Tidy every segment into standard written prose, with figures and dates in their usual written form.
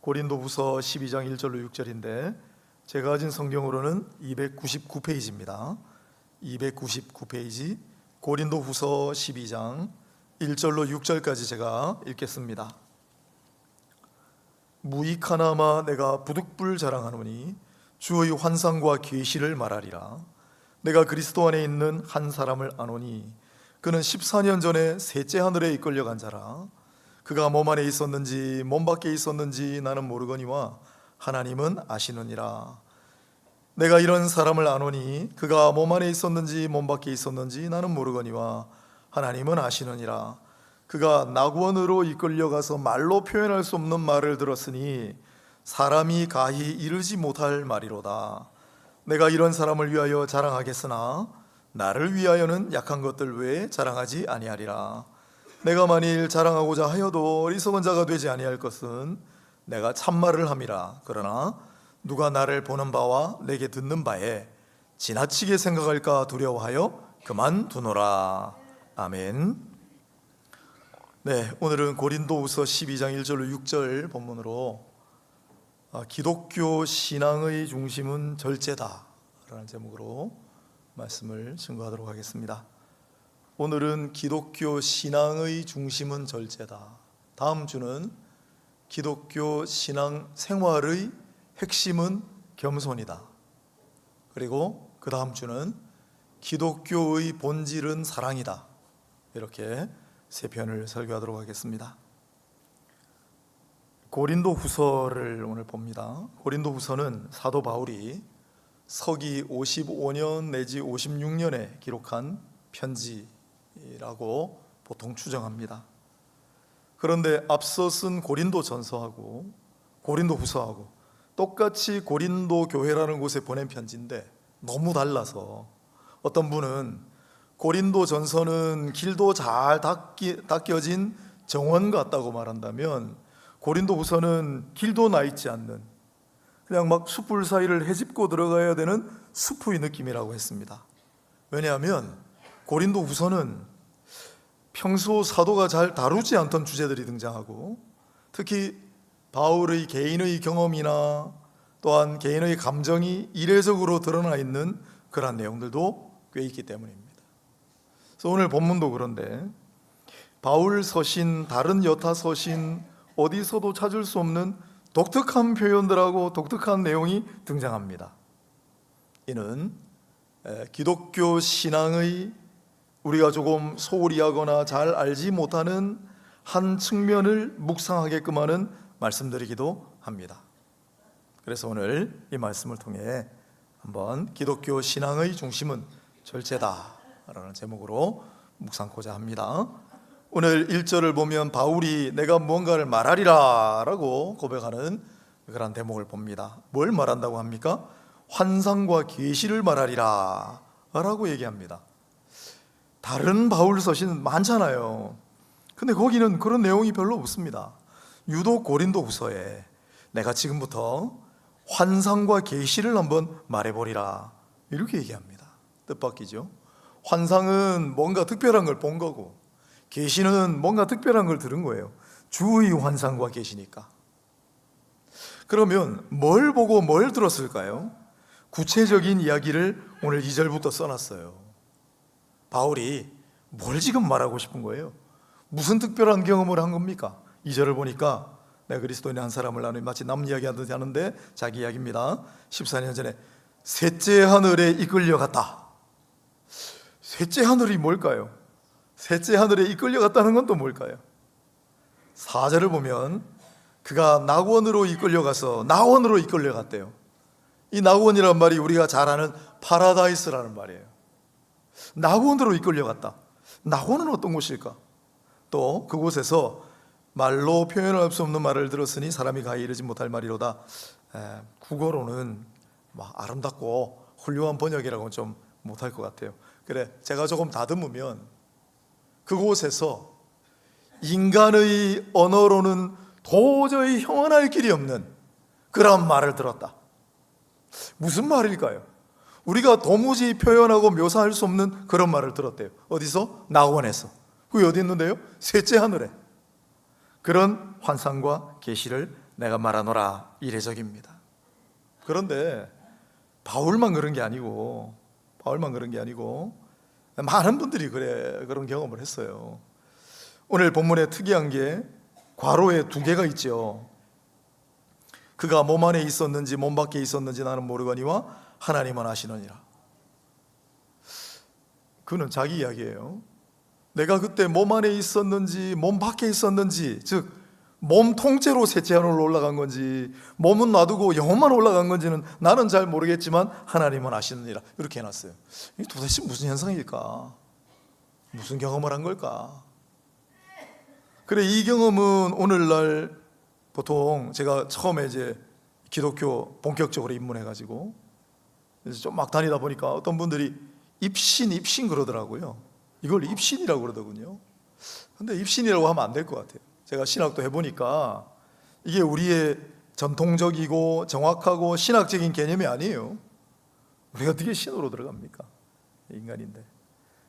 고린도후서 12장 1절로 6절인데 제가 가진 성경으로는 299페이지입니다. 299페이지 고린도후서 12장 1절로 6절까지 제가 읽겠습니다. 무익하나마 내가 부득불 자랑하노니 주의 환상과 계시를 말하리라. 내가 그리스도 안에 있는 한 사람을 아노니 그는 14년 전에 셋째 하늘에 이끌려간 자라. 그가 몸 안에 있었는지 몸 밖에 있었는지 나는 모르거니와 하나님은 아시느니라. 내가 이런 사람을 아노니 그가 몸 안에 있었는지 몸 밖에 있었는지 나는 모르거니와 하나님은 아시느니라. 그가 낙원으로 이끌려가서 말로 표현할 수 없는 말을 들었으니 사람이 가히 이르지 못할 말이로다. 내가 이런 사람을 위하여 자랑하겠으나 나를 위하여는 약한 것들 외에 자랑하지 아니하리라. 내가 만일 자랑하고자 하여도 어리석은 자가 되지 아니할 것은 내가 참말을 함이라. 그러나 누가 나를 보는 바와 내게 듣는 바에 지나치게 생각할까 두려워하여 그만두노라. 아멘. 네, 오늘은 고린도후서 12장 1절로 6절 본문으로 기독교 신앙의 중심은 절제다 라는 제목으로 말씀을 증거하도록 하겠습니다. 오늘은 기독교 신앙의 중심은 절제다. 다음 주는 기독교 신앙 생활의 핵심은 겸손이다. 그리고 그 다음 주는 기독교의 본질은 사랑이다. 이렇게 세 편을 설교하도록 하겠습니다. 고린도후서를 오늘 봅니다. 고린도후서는 사도 바울이 서기 55년 내지 56년에 기록한 편지라고 보통 추정합니다. 그런데 앞서 쓴 고린도전서하고 고린도후서하고 똑같이 고린도 교회라는 곳에 보낸 편지인데 너무 달라서 어떤 분은 고린도전서는 길도 잘 닦여진 정원 같다고 말한다면 고린도후서는 길도 나 있지 않는 그냥 막 숯불 사이를 헤집고 들어가야 되는 숲의 느낌이라고 했습니다. 왜냐하면 고린도후서는 평소 사도가 잘 다루지 않던 주제들이 등장하고 특히 바울의 개인의 경험이나 또한 개인의 감정이 이례적으로 드러나 있는 그런 내용들도 꽤 있기 때문입니다. 그래서 오늘 본문도 그런데 바울 서신, 다른 여타 서신 어디서도 찾을 수 없는 독특한 표현들하고 독특한 내용이 등장합니다. 이는 기독교 신앙의 우리가 조금 소홀히 하거나 잘 알지 못하는 한 측면을 묵상하게끔 하는 말씀드리기도 합니다. 그래서 오늘 이 말씀을 통해 한번 기독교 신앙의 중심은 절제다 라는 제목으로 묵상하고자 합니다. 오늘 1절을 보면 바울이 내가 무언가를 말하리라 라고 고백하는 그런 대목을 봅니다. 뭘 말한다고 합니까? 환상과 계시를 말하리라 라고 얘기합니다. 다른 바울 서신 많잖아요. 근데 거기는 그런 내용이 별로 없습니다. 유독 고린도후서에 내가 지금부터 환상과 계시를 한번 말해보리라 이렇게 얘기합니다. 뜻밖이죠. 환상은 뭔가 특별한 걸 본 거고 계시는 뭔가 특별한 걸 들은 거예요. 주의 환상과 계시니까. 그러면 뭘 보고 뭘 들었을까요? 구체적인 이야기를 오늘 2절부터 써놨어요. 바울이 뭘 지금 말하고 싶은 거예요? 무슨 특별한 경험을 한 겁니까? 2절을 보니까 내가 그리스도인의 한 사람을 나누니 마치 남 이야기하듯이 하는데 자기 이야기입니다. 14년 전에 셋째 하늘에 이끌려갔다. 셋째 하늘이 뭘까요? 셋째 하늘에 이끌려갔다는 건 또 뭘까요? 4절을 보면 그가 낙원으로 이끌려가서 낙원으로 이끌려갔대요. 이 낙원이란 말이 우리가 잘 아는 파라다이스라는 말이에요. 낙원으로 이끌려갔다. 낙원은 어떤 곳일까? 또 그곳에서 말로 표현할 수 없는 말을 들었으니 사람이 가히 이르지 못할 말이로다. 국어로는 아름답고 훌륭한 번역이라고는 좀 못할 것 같아요. 그래, 제가 조금 다듬으면 그곳에서 인간의 언어로는 도저히 형언할 길이 없는 그런 말을 들었다. 무슨 말일까요? 우리가 도무지 표현하고 묘사할 수 없는 그런 말을 들었대요. 어디서? 낙원에서. 그게 어디 있는데요? 셋째 하늘에. 그런 환상과 계시를 내가 말하노라 이례적입니다. 그런데 바울만 그런 게 아니고 많은 분들이 그런 경험을 했어요. 오늘 본문에 특이한 게 괄호에 2개가 있죠. 그가 몸 안에 있었는지 몸 밖에 있었는지 나는 모르거니와 하나님은 아시느니라. 그는 자기 이야기예요. 내가 그때 몸 안에 있었는지 몸 밖에 있었는지, 즉 몸 통째로 셋째 하늘로 올라간 건지 몸은 놔두고 영혼만 올라간 건지는 나는 잘 모르겠지만 하나님은 아시느니라. 이렇게 해놨어요. 이게 도대체 무슨 현상일까? 무슨 경험을 한 걸까? 그래, 이 경험은 오늘날 보통 제가 처음에 이제 기독교 본격적으로 입문해가지고 좀 막 다니다 보니까 어떤 분들이 입신 그러더라고요. 이걸 입신이라고 그러더군요. 근데 입신이라고 하면 안 될 것 같아요. 제가 신학도 해보니까 이게 우리의 전통적이고 정확하고 신학적인 개념이 아니에요. 우리가 어떻게 신으로 들어갑니까? 인간인데.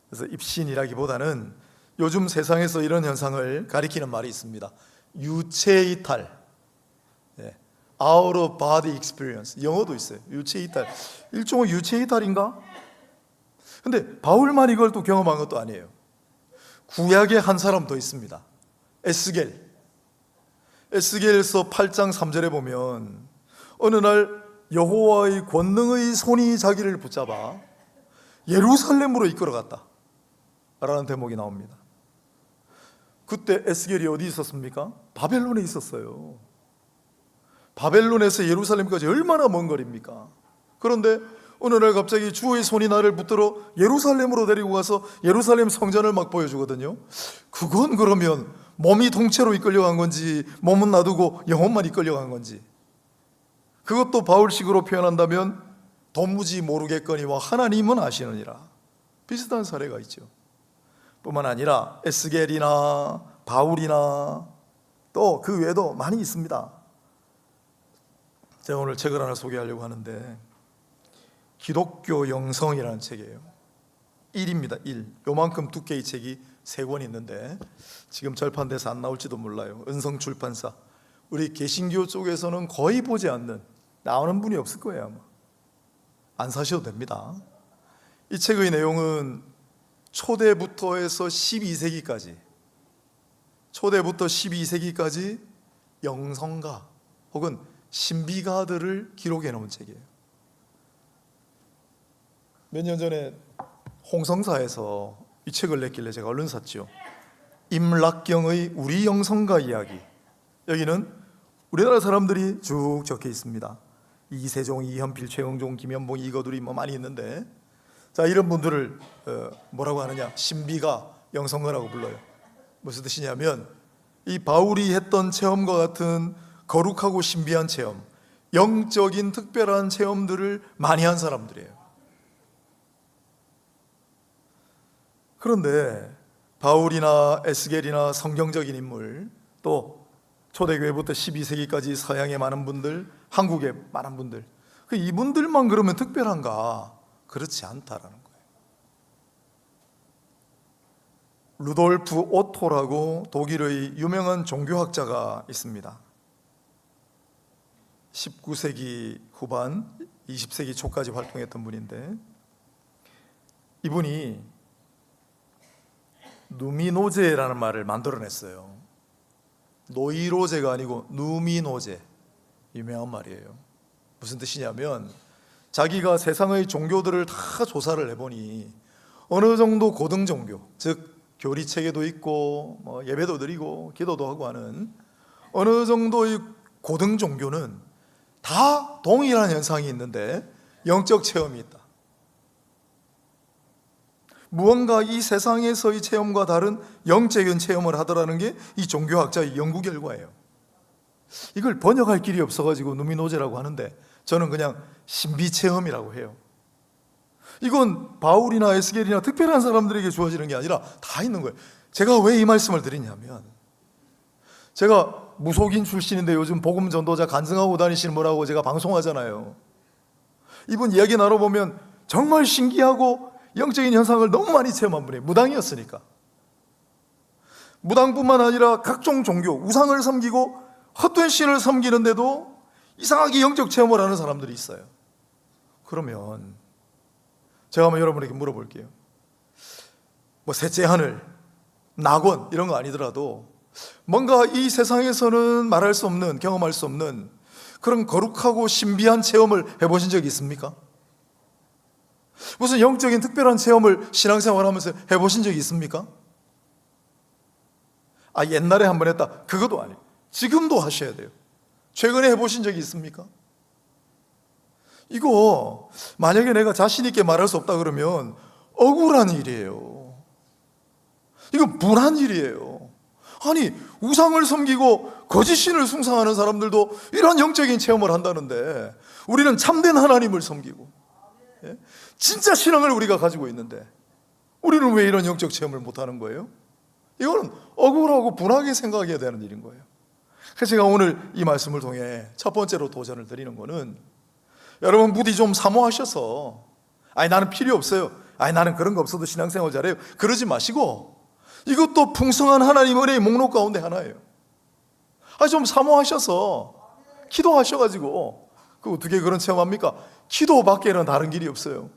그래서 입신이라기보다는 요즘 세상에서 이런 현상을 가리키는 말이 있습니다. 유체이탈, out of body experience. 영어도 있어요. 유체이탈. 일종의 유체이탈인가? 근데 바울만 이걸 또 경험한 것도 아니에요. 구약에 한 사람 더 있습니다. 에스겔서 8장 3절에 보면 어느 날 여호와의 권능의 손이 자기를 붙잡아 예루살렘으로 이끌어갔다 라는 대목이 나옵니다. 그때 에스겔이 어디 있었습니까? 바벨론에 있었어요. 바벨론에서 예루살렘까지 얼마나 먼 거리입니까? 그런데 어느 날 갑자기 주의 손이 나를 붙들어 예루살렘으로 데리고 가서 예루살렘 성전을 막 보여주거든요. 그건 그러면 몸이 통째로 이끌려간 건지 몸은 놔두고 영혼만 이끌려간 건지, 그것도 바울식으로 표현한다면 도무지 모르겠거니와 하나님은 아시느니라. 비슷한 사례가 있죠. 뿐만 아니라 에스겔이나 바울이나 또 그 외에도 많이 있습니다. 제가 오늘 책을 하나 소개하려고 하는데 기독교 영성이라는 책이에요. 1입니다. 1. 요만큼 두께의 책이 3권 있는데 지금 절판돼서 안 나올지도 몰라요. 은성출판사. 우리 개신교 쪽에서는 거의 보지 않는, 나오는 분이 없을 거예요 아마. 안 사셔도 됩니다. 이 책의 내용은 초대부터 해서 12세기까지 영성가 혹은 신비가들을 기록해 놓은 책이에요. 몇 년 전에 홍성사에서 이 책을 냈길래 제가 얼른 샀죠. 임락경의 우리 영성가 이야기. 여기는 우리나라 사람들이 쭉 적혀 있습니다. 이세종, 이현필, 최영종, 김현봉, 이거들이 많이 있는데, 자, 이런 분들을 뭐라고 하느냐? 신비가, 영성가라고 불러요. 무슨 뜻이냐면 이 바울이 했던 체험과 같은 거룩하고 신비한 체험, 영적인 특별한 체험들을 많이 한 사람들이에요. 그런데 바울이나 에스겔이나 성경적인 인물, 또 초대교회부터 12세기까지 서양의 많은 분들, 한국의 많은 분들, 이분들만 그러면 특별한가? 그렇지 않다라는 거예요. 루돌프 오토라고 독일의 유명한 종교학자가 있습니다. 19세기 후반, 20세기 초까지 활동했던 분인데, 이분이 누미노제라는 말을 만들어냈어요. 노이로제가 아니고 누미노제, 유명한 말이에요. 무슨 뜻이냐면 자기가 세상의 종교들을 다 조사를 해보니 어느 정도 고등 종교, 즉 교리체계도 있고 예배도 드리고 기도도 하고 하는 어느 정도의 고등 종교는 다 동일한 현상이 있는데 영적 체험이 있다. 무언가 이 세상에서의 체험과 다른 영적인 체험을 하더라는 게 이 종교학자의 연구 결과예요. 이걸 번역할 길이 없어가지고 누미노제라고 하는데 저는 그냥 신비체험이라고 해요. 이건 바울이나 에스겔이나 특별한 사람들에게 주어지는 게 아니라 다 있는 거예요. 제가 왜 이 말씀을 드리냐면, 제가 무속인 출신인데 요즘 복음 전도자 간증하고 다니시는 분하고 제가 방송하잖아요. 이분 이야기 나눠보면 정말 신기하고 영적인 현상을 너무 많이 체험한 분이에요. 무당이었으니까. 무당뿐만 아니라 각종 종교, 우상을 섬기고 헛된 신을 섬기는데도 이상하게 영적 체험을 하는 사람들이 있어요. 그러면 제가 한번 여러분에게 물어볼게요. 뭐 셋째 하늘, 낙원 이런 거 아니더라도 뭔가 이 세상에서는 말할 수 없는, 경험할 수 없는 그런 거룩하고 신비한 체험을 해보신 적이 있습니까? 무슨 영적인 특별한 체험을 신앙생활하면서 해보신 적이 있습니까? 옛날에 한번 했다, 그것도 아니에요. 지금도 하셔야 돼요. 최근에 해보신 적이 있습니까? 이거 만약에 내가 자신 있게 말할 수 없다 그러면 억울한 일이에요. 이거 분한 일이에요. 아니, 우상을 섬기고 거짓신을 숭상하는 사람들도 이런 영적인 체험을 한다는데, 우리는 참된 하나님을 섬기고 진짜 신앙을 우리가 가지고 있는데 우리는 왜 이런 영적 체험을 못하는 거예요? 이거는 억울하고 분하게 생각해야 되는 일인 거예요. 그래서 제가 오늘 이 말씀을 통해 첫 번째로 도전을 드리는 거는, 여러분 부디 좀 사모하셔서 나는 필요 없어요, 나는 그런 거 없어도 신앙생활 잘해요, 그러지 마시고, 이것도 풍성한 하나님 은혜의 목록 가운데 하나예요. 좀 사모하셔서 기도하셔가지고, 그 어떻게 그런 체험합니까? 기도밖에는 다른 길이 없어요.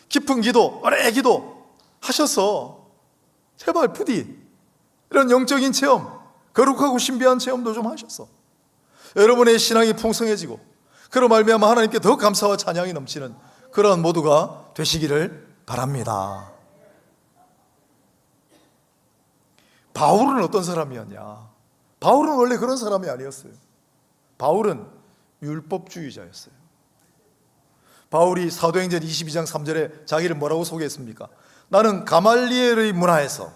깊은 기도, 오래 기도 하셔서 제발 부디 이런 영적인 체험, 거룩하고 신비한 체험도 좀 하셔서 여러분의 신앙이 풍성해지고, 그로 말미암아 하나님께 더 감사와 찬양이 넘치는 그런 모두가 되시기를 바랍니다. 바울은 어떤 사람이었냐? 바울은 원래 그런 사람이 아니었어요. 바울은 율법주의자였어요. 바울이 사도행전 22장 3절에 자기를 뭐라고 소개했습니까? 나는 가말리엘의 문화에서,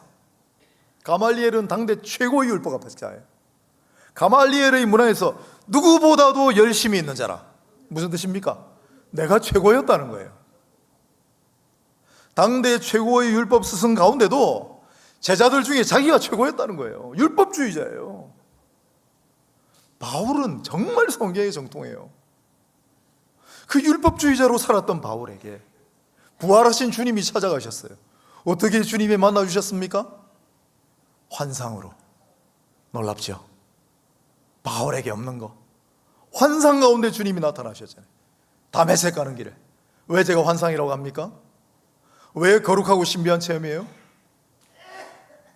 가말리엘은 당대 최고의 율법학자예요. 가말리엘의 문화에서 누구보다도 열심히 있는 자라. 무슨 뜻입니까? 내가 최고였다는 거예요. 당대 최고의 율법 스승 가운데도 제자들 중에 자기가 최고였다는 거예요. 율법주의자예요. 바울은 정말 성경에 정통해요. 그 율법주의자로 살았던 바울에게 부활하신 주님이 찾아가셨어요. 어떻게 주님이 만나주셨습니까? 환상으로. 놀랍죠? 바울에게 없는 거, 환상 가운데 주님이 나타나셨잖아요. 다메섹 가는 길에. 왜 제가 환상이라고 합니까? 왜 거룩하고 신비한 체험이에요?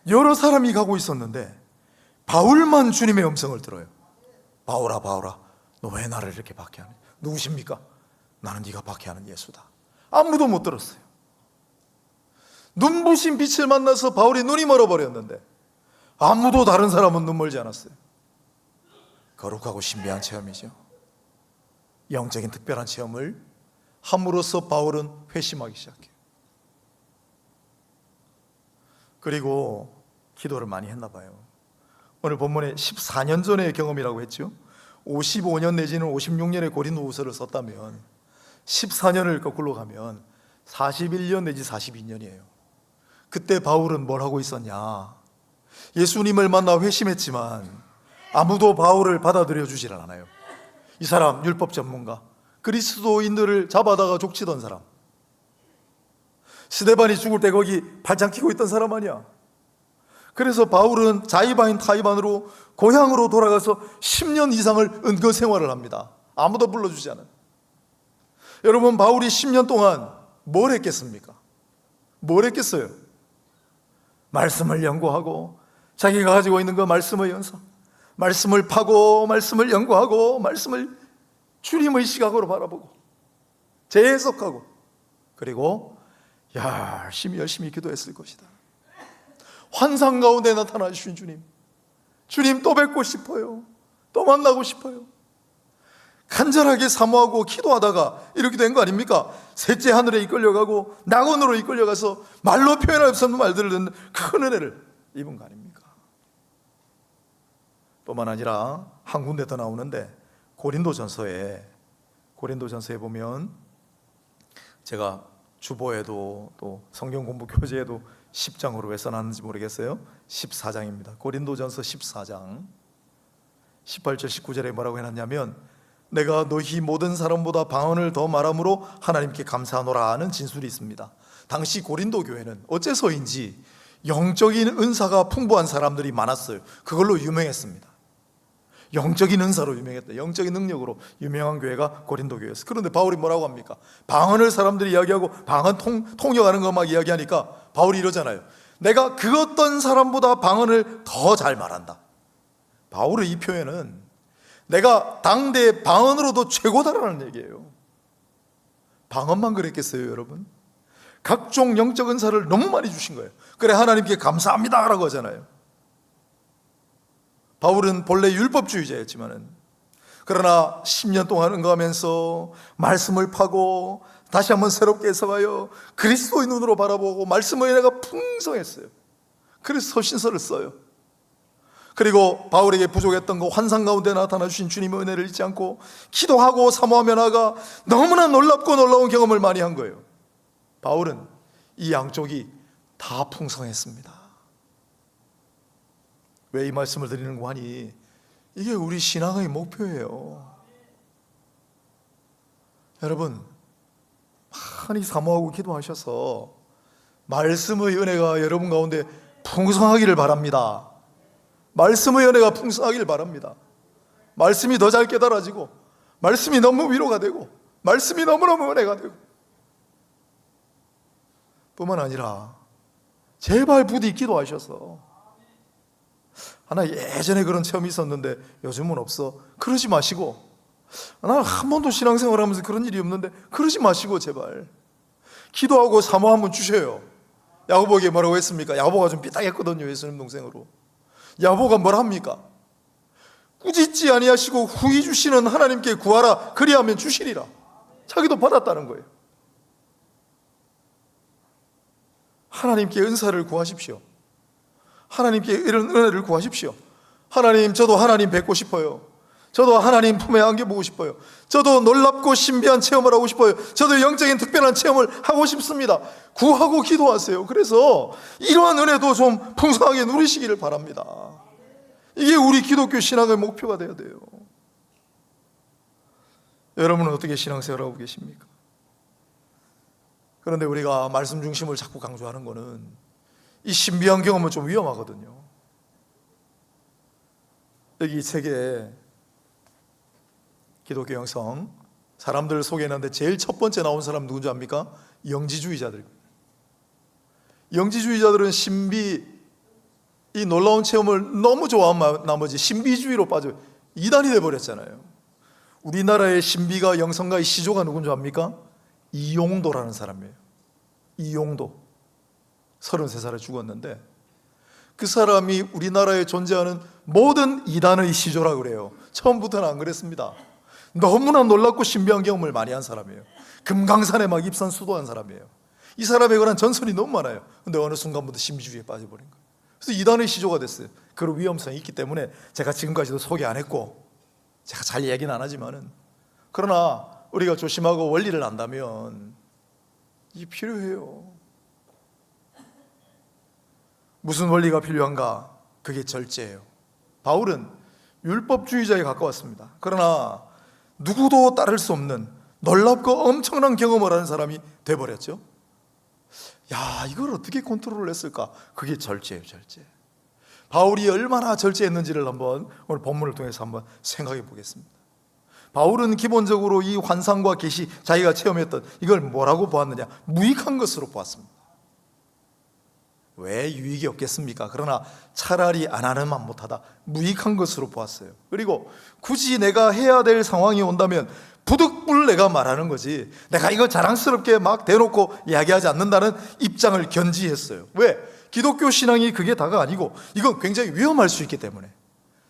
여러 사람이 가고 있었는데 바울만 주님의 음성을 들어요. 바울아, 바울아, 너 왜 나를 이렇게 박해하니? 누구십니까? 나는 네가 박해하는 예수다. 아무도 못 들었어요. 눈부신 빛을 만나서 바울이 눈이 멀어버렸는데 아무도 다른 사람은 눈 멀지 않았어요. 거룩하고 신비한 체험이죠. 영적인 특별한 체험을 함으로써 바울은 회심하기 시작해요. 그리고 기도를 많이 했나 봐요. 오늘 본문에 14년 전의 경험이라고 했죠. 55년 내지는 56년의 고린도후서를 썼다면 14년을 거꾸로 가면 41년 내지 42년이에요. 그때 바울은 뭘 하고 있었냐? 예수님을 만나 회심했지만 아무도 바울을 받아들여 주질 않아요. 이 사람 율법 전문가, 그리스도인들을 잡아다가 족치던 사람, 스데반이 죽을 때 거기 발장 끼고 있던 사람 아니야. 그래서 바울은 자이바인 타이반으로 고향으로 돌아가서 10년 이상을 은거 생활을 합니다. 아무도 불러주지 않아요. 여러분, 바울이 10년 동안 뭘 했겠습니까? 뭘 했겠어요? 말씀을 연구하고, 자기가 가지고 있는 그 말씀의 연서, 말씀을 파고, 말씀을 연구하고, 말씀을 주님의 시각으로 바라보고 재해석하고, 그리고 열심히 기도했을 것이다. 환상 가운데 나타나주신 주님, 주님 또 뵙고 싶어요, 또 만나고 싶어요. 간절하게 사모하고 기도하다가 이렇게 된 거 아닙니까? 셋째 하늘에 이끌려가고 낙원으로 이끌려가서 말로 표현할 수 없는 말들을 듣는 큰 은혜를 입은 거 아닙니까? 뿐만 아니라 한 군데 더 나오는데, 고린도전서에 보면, 제가 주보에도 또 성경 공부 교재에도 10장으로 왜 써놨는지 모르겠어요. 14장입니다. 고린도전서 14장 18절 19절에 뭐라고 해놨냐면, 내가 너희 모든 사람보다 방언을 더 말함으로 하나님께 감사하노라 하는 진술이 있습니다. 당시 고린도 교회는 어째서인지 영적인 은사가 풍부한 사람들이 많았어요. 그걸로 유명했습니다. 영적인 은사로 유명했다. 영적인 능력으로 유명한 교회가 고린도 교회였어요. 그런데 바울이 뭐라고 합니까? 방언을 사람들이 이야기하고 방언 통역하는 거 막 이야기하니까 바울이 이러잖아요. 내가 그 어떤 사람보다 방언을 더 잘 말한다. 바울의 이 표현은 내가 당대 방언으로도 최고다라는 얘기예요. 방언만 그랬겠어요, 여러분? 각종 영적 은사를 너무 많이 주신 거예요. 그래 하나님께 감사합니다 라고 하잖아요. 바울은 본래 율법주의자였지만은 그러나 10년 동안 응가하면서 말씀을 파고 다시 한번 새롭게 해석하여 그리스도의 눈으로 바라보고 말씀의 은혜가 풍성했어요. 그래서 서신서를 써요. 그리고 바울에게 부족했던 거 환상 가운데 나타나 주신 주님의 은혜를 잊지 않고 기도하고 사모하며 나아가 너무나 놀랍고 놀라운 경험을 많이 한 거예요. 바울은 이 양쪽이 다 풍성했습니다. 왜 이 말씀을 드리는 거 하니 이게 우리 신앙의 목표예요. 여러분 많이 사모하고 기도하셔서 말씀의 은혜가 여러분 가운데 풍성하기를 바랍니다. 말씀의 은혜가 풍성하기를 바랍니다. 말씀이 더 잘 깨달아지고 말씀이 너무 위로가 되고 말씀이 너무너무 은혜가 되고 뿐만 아니라 제발 부디 기도하셔서 나 예전에 그런 체험이 있었는데 요즘은 없어 그러지 마시고 나 한 번도 신앙생활하면서 그런 일이 없는데 그러지 마시고 제발 기도하고 사모 한번 주셔요. 야고보에게 뭐라고 했습니까? 야고보가 좀 삐딱했거든요. 예수님 동생으로. 야고보가 뭐라 합니까? 꾸짖지 아니하시고 후히 주시는 하나님께 구하라 그리하면 주시리라. 자기도 받았다는 거예요. 하나님께 은사를 구하십시오. 하나님께 이런 은혜를 구하십시오. 하나님 저도 하나님 뵙고 싶어요. 저도 하나님 품에 안겨보고 싶어요. 저도 놀랍고 신비한 체험을 하고 싶어요. 저도 영적인 특별한 체험을 하고 싶습니다. 구하고 기도하세요. 그래서 이러한 은혜도 좀 풍성하게 누리시기를 바랍니다. 이게 우리 기독교 신앙의 목표가 되어야 돼요. 여러분은 어떻게 신앙생활하고 계십니까? 그런데 우리가 말씀 중심을 자꾸 강조하는 거는 이 신비한 경험은 좀 위험하거든요. 여기 이 책에 기독교 영성 사람들 소개했는데 제일 첫 번째 나온 사람 누군지 압니까? 영지주의자들. 영지주의자들은 신비, 이 놀라운 체험을 너무 좋아한 나머지 신비주의로 빠져 이단이 돼버렸잖아요. 우리나라의 신비가 영성가의 시조가 누군지 압니까? 이용도라는 사람이에요. 이용도 33살에 죽었는데 그 사람이 우리나라에 존재하는 모든 이단의 시조라고 그래요. 처음부터는 안 그랬습니다. 너무나 놀랍고 신비한 경험을 많이 한 사람이에요. 금강산에 막 입산 수도한 사람이에요. 이 사람에 관한 전설이 너무 많아요. 근데 어느 순간부터 신비주의에 빠져버린 거예요. 그래서 이단의 시조가 됐어요. 그런 위험성이 있기 때문에 제가 지금까지도 소개 안 했고 제가 잘 얘기는 안 하지만은 그러나 우리가 조심하고 원리를 안다면 이게 필요해요. 무슨 원리가 필요한가? 그게 절제예요. 바울은 율법주의자에 가까웠습니다. 그러나 누구도 따를 수 없는 놀랍고 엄청난 경험을 하는 사람이 돼버렸죠. 야, 이걸 어떻게 컨트롤을 했을까? 그게 절제예요, 절제. 바울이 얼마나 절제했는지를 한번 오늘 본문을 통해서 한번 생각해 보겠습니다. 바울은 기본적으로 이 환상과 계시, 자기가 체험했던 이걸 뭐라고 보았느냐? 무익한 것으로 보았습니다. 왜 유익이 없겠습니까? 그러나 차라리 안 하는 만 못하다, 무익한 것으로 보았어요. 그리고 굳이 내가 해야 될 상황이 온다면 부득불 내가 말하는 거지 내가 이거 자랑스럽게 막 대놓고 이야기하지 않는다는 입장을 견지했어요. 왜? 기독교 신앙이 그게 다가 아니고 이건 굉장히 위험할 수 있기 때문에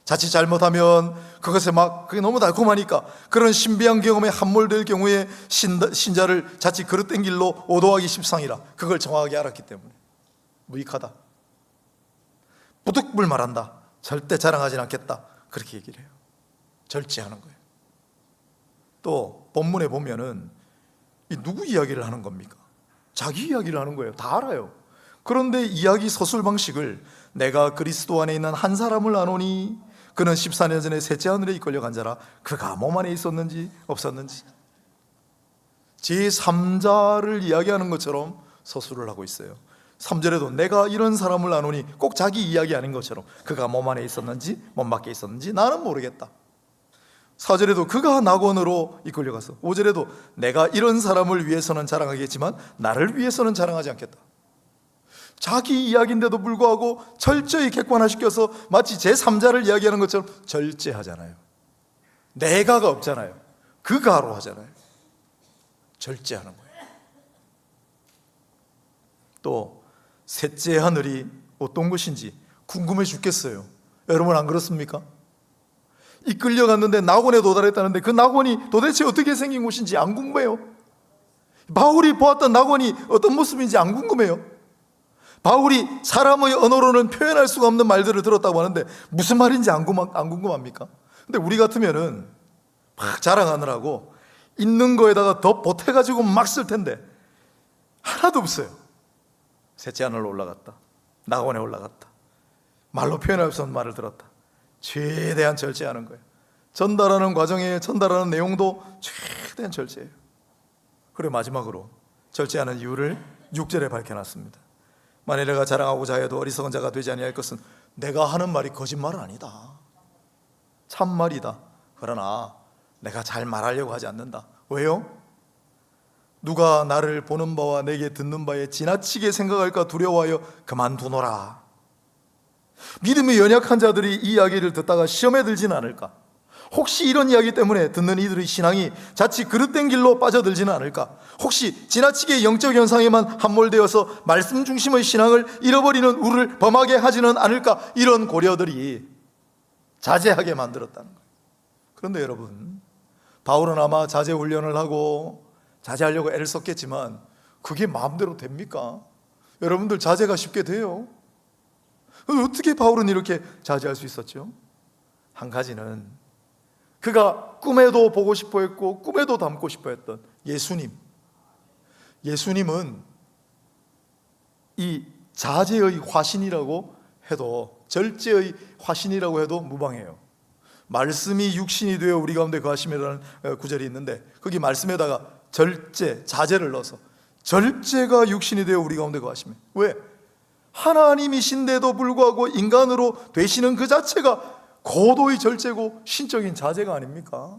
자칫 잘못하면 그것에 막 그게 너무 달콤하니까 그런 신비한 경험에 함몰될 경우에 신자를 자칫 그릇된 길로 오도하기 십상이라 그걸 정확하게 알았기 때문에 무익하다, 부득불 말한다, 절대 자랑하진 않겠다, 그렇게 얘기를 해요. 절제하는 거예요. 또 본문에 보면은 이 누구 이야기를 하는 겁니까? 자기 이야기를 하는 거예요. 다 알아요. 그런데 이야기 서술 방식을 내가 그리스도 안에 있는 한 사람을 아노니 그는 14년 전에 셋째 하늘에 이끌려 간 자라 그가 몸 안에 있었는지 없었는지 제3자를 이야기하는 것처럼 서술을 하고 있어요. 3절에도 내가 이런 사람을 아노니, 꼭 자기 이야기 아닌 것처럼 그가 몸 안에 있었는지 몸 밖에 있었는지 나는 모르겠다. 4절에도 그가 낙원으로 이끌려가서, 5절에도 내가 이런 사람을 위해서는 자랑하겠지만 나를 위해서는 자랑하지 않겠다. 자기 이야기인데도 불구하고 철저히 객관화시켜서 마치 제3자를 이야기하는 것처럼 절제하잖아요. 내가가 없잖아요. 그가로 하잖아요. 절제하는 거예요. 또 셋째 하늘이 어떤 것인지 궁금해 죽겠어요. 여러분 안 그렇습니까? 이끌려갔는데 낙원에 도달했다는데 그 낙원이 도대체 어떻게 생긴 곳인지 안 궁금해요? 바울이 보았던 낙원이 어떤 모습인지 안 궁금해요? 바울이 사람의 언어로는 표현할 수가 없는 말들을 들었다고 하는데 무슨 말인지 안 궁금합니까? 근데 우리 같으면은 막 자랑하느라고 있는 거에다가 더 보태가지고 막 쓸 텐데 하나도 없어요. 셋째 하늘로 올라갔다, 낙원에 올라갔다, 말로 표현할 수 없는 말을 들었다. 최대한 절제하는 거예요. 전달하는 과정에 전달하는 내용도 최대한 절제해요. 그리고 마지막으로 절제하는 이유를 6절에 밝혀놨습니다. 만일 내가 자랑하고자 해도 어리석은 자가 되지 아니할 것은 내가 하는 말이 거짓말은 아니다, 참말이다. 그러나 내가 잘 말하려고 하지 않는다. 왜요? 누가 나를 보는 바와 내게 듣는 바에 지나치게 생각할까 두려워하여 그만두노라. 믿음이 연약한 자들이 이 이야기를 듣다가 시험에 들지는 않을까? 혹시 이런 이야기 때문에 듣는 이들의 신앙이 자칫 그릇된 길로 빠져들지는 않을까? 혹시 지나치게 영적 현상에만 함몰되어서 말씀 중심의 신앙을 잃어버리는 우리를 범하게 하지는 않을까? 이런 고려들이 자제하게 만들었다는 거예요. 그런데 여러분, 바울은 아마 자제 훈련을 하고 자제하려고 애를 썼겠지만 그게 마음대로 됩니까? 여러분들 자제가 쉽게 돼요? 어떻게 바울은 이렇게 자제할 수 있었죠? 한 가지는 그가 꿈에도 보고 싶어 했고 꿈에도 닮고 싶어 했던 예수님은 이 자제의 화신이라고 해도, 절제의 화신이라고 해도 무방해요. 말씀이 육신이 되어 우리 가운데 거하심이라는 구절이 있는데 거기 말씀에다가 절제, 자제를 넣어서 절제가 육신이 되어 우리 가운데 거하시며, 왜? 하나님이신데도 불구하고 인간으로 되시는 그 자체가 고도의 절제고 신적인 자제가 아닙니까?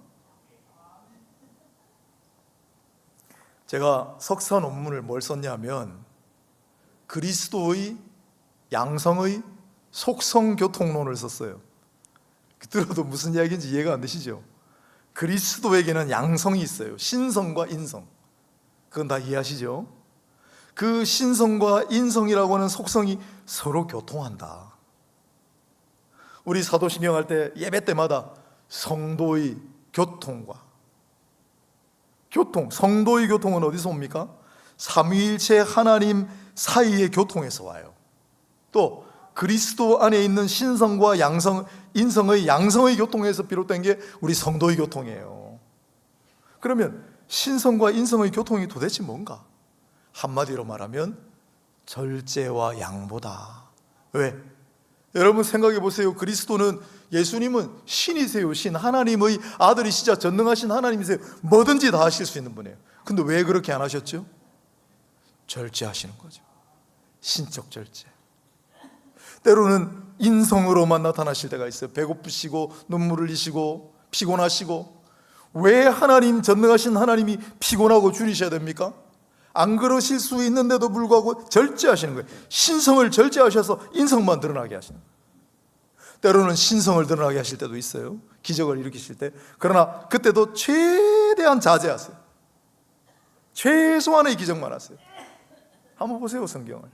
제가 석사 논문을 뭘 썼냐면 그리스도의 양성의 속성교통론을 썼어요. 들어도 무슨 이야기인지 이해가 안 되시죠? 그리스도에게는 양성이 있어요. 신성과 인성. 그건 다 이해하시죠? 그 신성과 인성이라고 하는 속성이 서로 교통한다. 우리 사도신경 할 때 예배 때마다 성도의 교통과 성도의 교통은 어디서 옵니까? 삼위일체 하나님 사이의 교통에서 와요. 또 그리스도 안에 있는 신성과 양성, 인성의 양성의 교통에서 비롯된 게 우리 성도의 교통이에요. 그러면 신성과 인성의 교통이 도대체 뭔가? 한마디로 말하면 절제와 양보다. 왜? 여러분 생각해 보세요. 그리스도는, 예수님은 신이세요. 신, 하나님의 아들이시자 전능하신 하나님이세요. 뭐든지 다 하실 수 있는 분이에요. 근데 왜 그렇게 안 하셨죠? 절제하시는 거죠. 신적 절제. 때로는 인성으로만 나타나실 때가 있어요. 배고프시고 눈물을 흘리시고 피곤하시고. 왜 하나님, 전능하신 하나님이 피곤하고 줄이셔야 됩니까? 안 그러실 수 있는데도 불구하고 절제하시는 거예요. 신성을 절제하셔서 인성만 드러나게 하시는 거예요. 때로는 신성을 드러나게 하실 때도 있어요. 기적을 일으키실 때. 그러나 그때도 최대한 자제하세요. 최소한의 기적만 하세요. 한번 보세요, 성경을.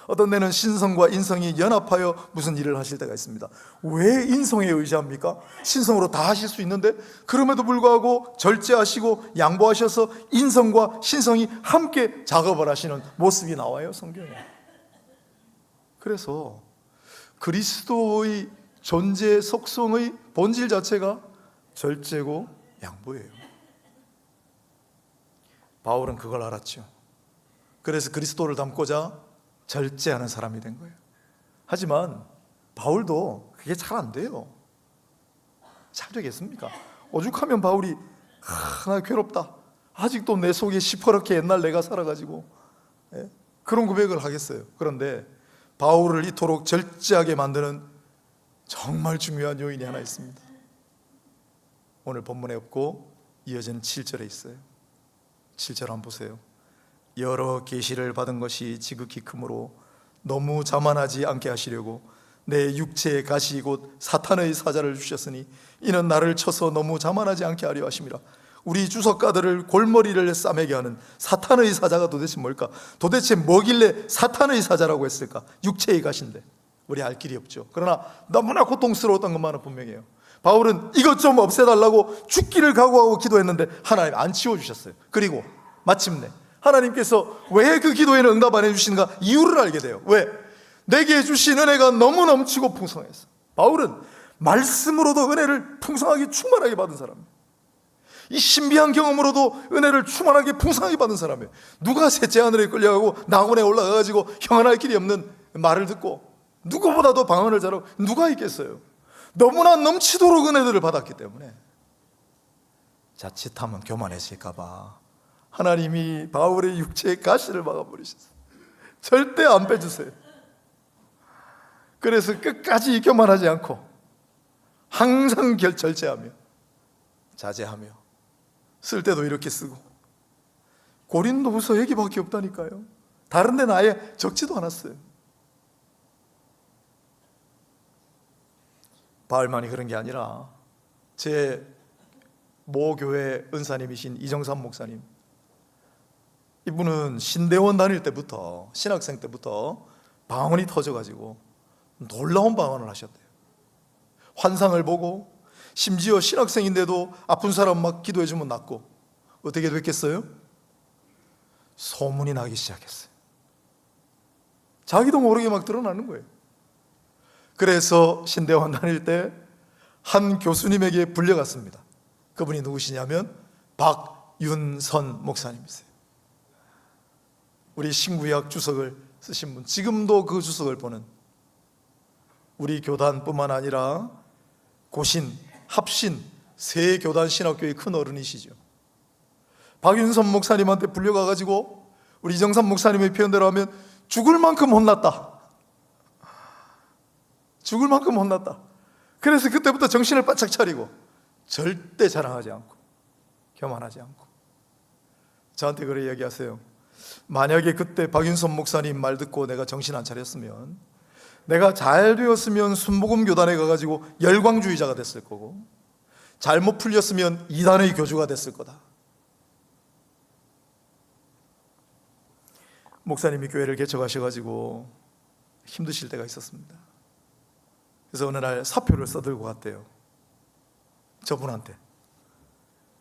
어떤 데는 신성과 인성이 연합하여 무슨 일을 하실 때가 있습니다. 왜 인성에 의지합니까? 신성으로 다 하실 수 있는데 그럼에도 불구하고 절제하시고 양보하셔서 인성과 신성이 함께 작업을 하시는 모습이 나와요, 성경에. 그래서 그리스도의 존재 속성의 본질 자체가 절제고 양보예요. 바울은 그걸 알았죠. 그래서 그리스도를 닮고자 절제하는 사람이 된 거예요. 하지만 바울도 그게 잘 안 돼요. 잘 되겠습니까? 오죽하면 바울이 나 괴롭다, 아직도 내 속이 시퍼렇게 옛날 내가 살아가지고, 그런 고백을 하겠어요. 그런데 바울을 이토록 절제하게 만드는 정말 중요한 요인이 하나 있습니다. 오늘 본문에 없고 이어지는 7절에 있어요. 7절 한번 보세요. 여러 계시를 받은 것이 지극히 크므로 너무 자만하지 않게 하시려고 내 육체의 가시 곧 사탄의 사자를 주셨으니 이는 나를 쳐서 너무 자만하지 않게 하려 하심이라. 우리 주석가들을 골머리를 싸매게 하는 사탄의 사자가 도대체 뭘까? 도대체 뭐길래 사탄의 사자라고 했을까? 육체의 가시인데 우리 알 길이 없죠. 그러나 너무나 고통스러웠던 것만은 분명해요. 바울은 이것 좀 없애달라고 죽기를 각오하고 기도했는데 하나님 안 치워주셨어요. 그리고 마침내 하나님께서 왜 그 기도에는 응답 안 해주시는가 이유를 알게 돼요. 왜? 내게 주신 은혜가 너무 넘치고 풍성해서. 바울은 말씀으로도 은혜를 풍성하게 충만하게 받은 사람이에요. 이 신비한 경험으로도 은혜를 충만하게 풍성하게 받은 사람이에요. 누가 셋째 하늘에 끌려가고 낙원에 올라가가지고 형언할 길이 없는 말을 듣고 누구보다도 방언을 잘하고 누가 있겠어요? 너무나 넘치도록 은혜들을 받았기 때문에 자칫하면 교만해질까봐 하나님이 바울의 육체의 가시를 막아버리셨어요. 절대 안 빼주세요. 그래서 끝까지 교만하지 않고 항상 절제하며 자제하며 쓸 때도 이렇게 쓰고. 고린도후서 얘기밖에 없다니까요. 다른 데는 아예 적지도 않았어요. 바울만이 그런 게 아니라 제 모교회 은사님이신 이정삼 목사님, 이분은 신대원 다닐 때부터, 신학생 때부터 방언이 터져가지고 놀라운 방언을 하셨대요. 환상을 보고 심지어 신학생인데도 아픈 사람 막 기도해주면 낫고. 어떻게 됐겠어요? 소문이 나기 시작했어요. 자기도 모르게 막 드러나는 거예요. 그래서 신대원 다닐 때 한 교수님에게 불려갔습니다. 그분이 누구시냐면 박윤선 목사님이세요. 우리 신구약 주석을 쓰신 분, 지금도 그 주석을 보는 우리 교단뿐만 아니라 고신, 합신, 세 교단 신학교의 큰 어른이시죠. 박윤선 목사님한테 불려가가지고 우리 이정삼 목사님의 표현대로 하면 죽을 만큼 혼났다. 죽을 만큼 혼났다. 그래서 그때부터 정신을 바짝 차리고 절대 자랑하지 않고 교만하지 않고 저한테 그래 이야기하세요. 만약에 그때 박윤선 목사님 말 듣고 내가 정신 안 차렸으면, 내가 잘 되었으면 순복음 교단에 가가지고 열광주의자가 됐을 거고, 잘못 풀렸으면 이단의 교주가 됐을 거다. 목사님이 교회를 개척하셔가지고 힘드실 때가 있었습니다. 그래서 어느 날 사표를 써들고 갔대요. 저분한테.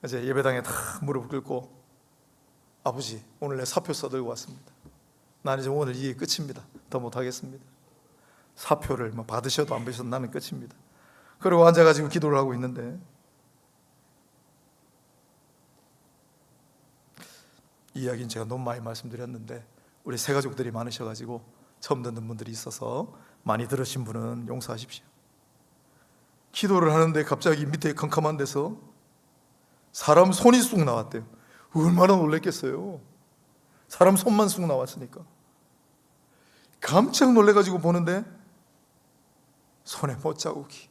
이제 예배당에 다 무릎 꿇고, 아버지 오늘 내 사표 써들고 왔습니다. 나는 이제 오늘 이게 끝입니다. 더 못하겠습니다. 사표를 뭐 받으셔도 안 받으셔도 나는 끝입니다. 그리고 앉아가지고 기도를 하고 있는데, 이 이야기는 제가 너무 많이 말씀드렸는데 우리 새 가족들이 많으셔가지고 처음 듣는 분들이 있어서 많이 들으신 분은 용서하십시오. 기도를 하는데 갑자기 밑에 컴컴한 데서 사람 손이 쑥 나왔대요. 얼마나 놀랬겠어요. 사람 손만 쑥 나왔으니까. 깜짝 놀래가지고 보는데 손에 못자국이.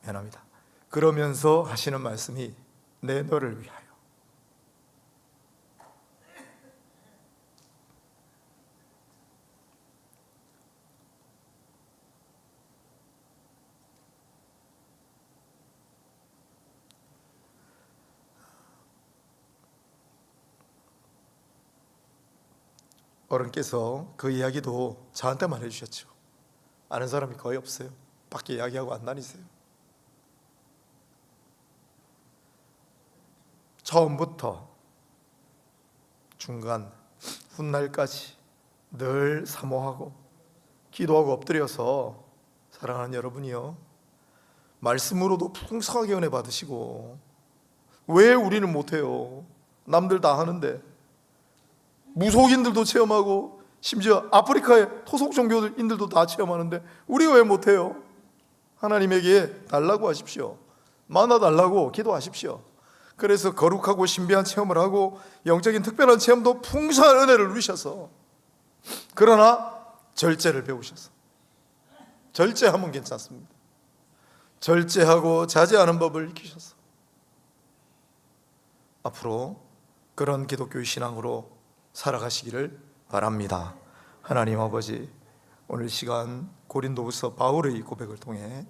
미안합니다. 그러면서 하시는 말씀이 내 너를 위하여. 어른께서 그 이야기도 저한테만 해주셨죠. 아는 사람이 거의 없어요. 밖에 이야기하고 안 다니세요. 처음부터 중간 훗날까지 늘 사모하고 기도하고 엎드려서 사랑하는 여러분이요, 말씀으로도 풍성하게 은혜 받으시고 왜 우리는 못해요? 남들 다 하는데 무속인들도 체험하고 심지어 아프리카의 토속 종교인들도 다 체험하는데 우리가 왜 못해요? 하나님에게 달라고 하십시오. 만나 달라고 기도하십시오. 그래서 거룩하고 신비한 체험을 하고 영적인 특별한 체험도 풍성한 은혜를 누리셔서, 그러나 절제를 배우셔서, 절제하면 괜찮습니다. 절제하고 자제하는 법을 익히셔서 앞으로 그런 기독교의 신앙으로 살아가시기를 바랍니다. 하나님 아버지, 오늘 시간 고린도후서 바울의 고백을 통해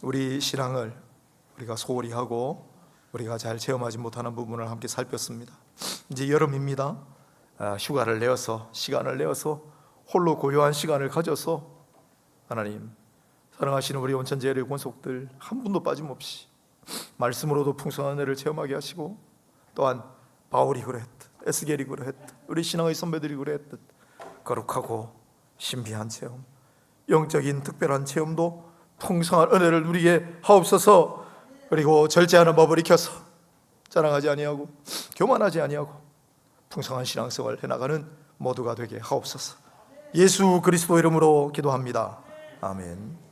우리 신앙을 우리가 소홀히 하고 우리가 잘 체험하지 못하는 부분을 함께 살폈습니다. 이제 여름입니다. 휴가를 내어서, 시간을 내어서 홀로 고요한 시간을 가져서 하나님, 사랑하시는 우리 온천제일의 권속들 한 분도 빠짐없이 말씀으로도 풍성한 은혜를 체험하게 하시고, 또한 바울이 그랬듯, 에스겔이 그랬듯, 우리 신앙의 선배들이 그랬듯 거룩하고 신비한 체험, 영적인 특별한 체험도 풍성한 은혜를 누리게 하옵소서. 그리고 절제하는 법을 익혀서 자랑하지 아니하고 교만하지 아니하고 풍성한 신앙생활을 해나가는 모두가 되게 하옵소서. 예수 그리스도 이름으로 기도합니다. 아멘.